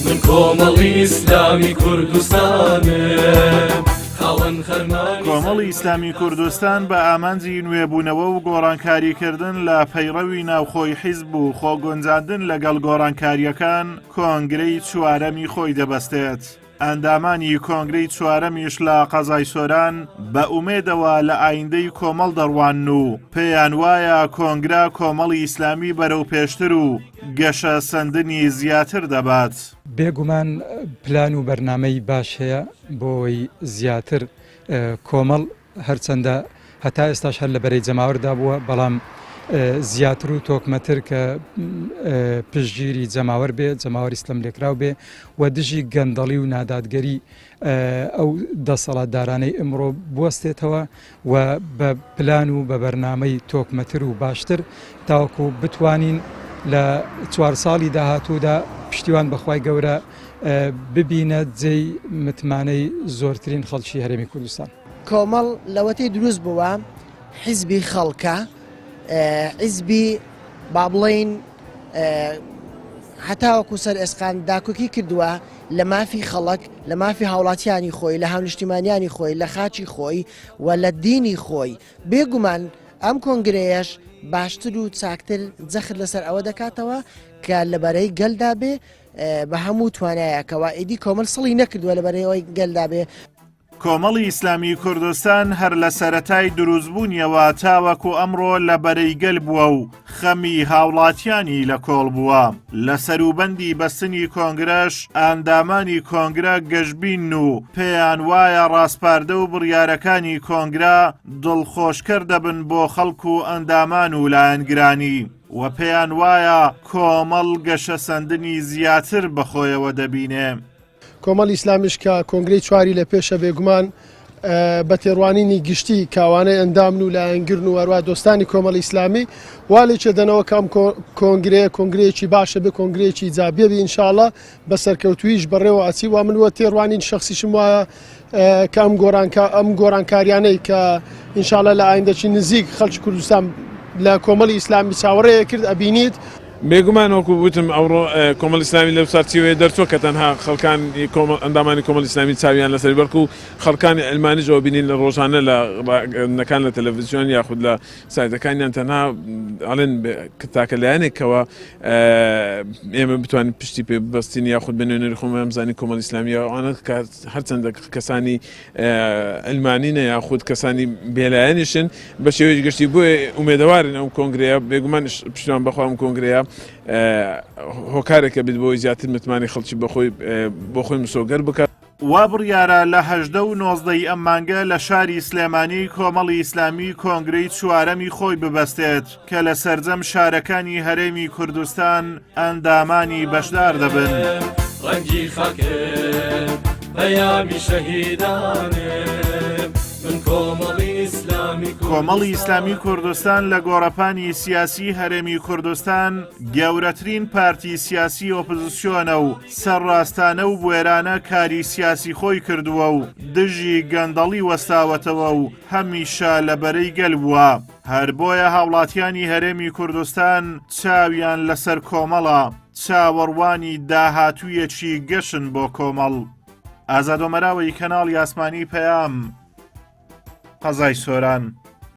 من کۆمەڵی ئیسلامی کوردستانم. کۆمەڵی ئیسلامی کوردستان بە ئامانجی نوێبوونەوە و گۆڕانکاریکردن لە پەیڕەوی ناوخۆی حیزب و خۆگۆنجاندن لەگەڵ گۆڕانکاریەکان کۆنگرەی چوارەمی خۆی دەبەستێت. ئەندامانی کۆنگرەی چوارەمیش لە قەزای سۆران بە ئومێدەوە لە ئایندەی کۆمەڵ دەڕوان و پێیان وایە کۆنگرا کۆمەڵی ئیسلامی بەرەو پێشتر و گەشە سندنی زیاتر دەبات. بێگومان پلان و بەرنامەی باش هەیە بۆی زیاتر کۆمەڵ هەرچەندە هەتا ئێستاش هەر لە بەرەی جەماوەردا بووە، بەڵام زیاتر و تۆکمەتر کە پشتگیری جەماوەر بێ، جەماوەری ئیسلام لێکراو بێ و دژی گەندەڵی و نادادگەری ئەو دەسەڵاتدارانەی ئەمڕۆ بوەستێتەوە و بە پلان و بە بەرنامەی تۆکمەتر و باشتر تاوەکو بتوانین لە 4 ساڵی داهاتوودا پشتیوان بەخوای گەورە ببینە جێی متمانەی زۆرترین خەڵکی هەرێمی کوردستان. کۆمەڵ لەوەتەی دروست بووە حیزبی خەڵکە، حیزبی با بڵێین هەتاوەکو سەر ئێسقان داکۆکی کردووە لە مافی خەڵک، لە مافی هاوڵاتیانی خۆی، لە هاونیشتیمانیانی خۆی، لە خاچی خۆی و لە دینی خۆی. بێگومان ئەم کۆنگرەیەش باشتر و چاکتر جەخت لەسەر ئەوە دەکاتەوە کە لەبەرەی گەلدا بێ بە هەموو توانایەکەوە ئیدی کۆمەڵ سڵی نەکردووە لەبەرەوەی گەلدا بێ. کۆمەڵی ئیسلامی کوردستان هەر لە سەرەتای دروستبوونیەوە تاوەکو ئەمڕۆ لە بەرەیگەل بووە و خەمی هاوڵاتیانی لە کۆڵ بووە. لە سەروبەندی بەستنی کۆنگرەش ئەندامانی کۆنگرە گەشتبین و پێیان وایە ڕاستپاردە و بڕیارەکانی کۆنگرە دڵخۆشکەر دەبن بۆ خەڵک و ئەندامان و لایەنگرانی و پێیان وایە کۆمەڵ گەشە سەندنی زیاتر بەخۆیەوە دەبینێ. کۆمەڵی ئیسلامیش کە کۆنگرەی چواری لە پێشە بێگومان بە تێڕوانینی گشتی کاوانەی ئەندامن و لایەنگرن و هەروە دۆستانی کۆمەڵی ئیسلامی والێکێ دەنەوە کەم کۆنگرەیەکی باشە بێ، کۆنگرەیەکی جابێ بێ ئینشاڵڵا بە سەرکەوتویش بەڕێوە ئەچی وا من وە تێڕوانین شخصیشم وایە کە ئەم گۆڕانکاریانەی کە ئینشاڵڵا لە ئایندەکی نزیک خەڵکی کوردستان لە کۆمەڵی ئیسلامی چاوەڕێیە کرد ئەبینیت. بێگومان وەکو وتم ئەوڕۆ کۆمەڵ ئیسلامی لەو سەرچیوەیە دەرچووە کە تەنها خەڵکان ئەندامانی کۆمەڵ ئیسلامی چاویان لەسەر بەرک و خەڵکانی ئەلمانیشەوە بینین لە ڕۆژانە لە نەکان لە تەلەڤیزیۆن یاخود لە سایتەکانیان تەنها ئەڵێن تاکە لایەنێکەوە ئێمە بتوانین پشتی پێ ببەستین یاخود بە نوێنەری خۆمان ئەمزانی کۆمەڵ ئیسلامی ئەوانە هەرچەندە کەسانی ئەلمانینە یاخود کەسانی بێلایەنیشن بە شێوەیەکی گشتی بۆیە ئومێدەوارن ئەم کۆنگرەیە بێگومان پشتیوان بەخوا ئەم کۆنگرەیە هۆکارێکە بێت بۆی زیاتر متمانی خەڵکی بۆ خۆی مسۆگەر بکات. وا بڕیارە لە 18 و 19 ئەم مانگە لە شاری سلێمانی کۆمەڵی ئیسلامی کۆنگرەی چوارەمی خۆی ببەستێت کە لە سەرجەم شارەکانی هەرێمی کوردستان ئەندامانی بەشدار دەبن. ڕەنگی خەکێ بەیامی شەهیدانێ من کۆمەڵی ئیسلامی کوردستان لە گۆڕەپانی سیاسی هەرێمی کوردستان گەورەترین پارتی سیاسی ئۆپۆزیسیۆنە و سەرڕاستانە و بوێرانە کاری سیاسی خۆی کردووە و دژی گەندەڵی وەستاوەتەوە و هەمیشە لەبەرەی گەل بووە. هەر بۆیە هاوڵاتیانی هەرێمی کوردستان چاویان لەسەر کۆمەڵە، چاوەڕوانی داهاتوویەکی گەشن بۆ کۆمەڵ. ئازاد ئۆمەراوی کەناڵی ئاسمانی پەیام، قەزای سۆران.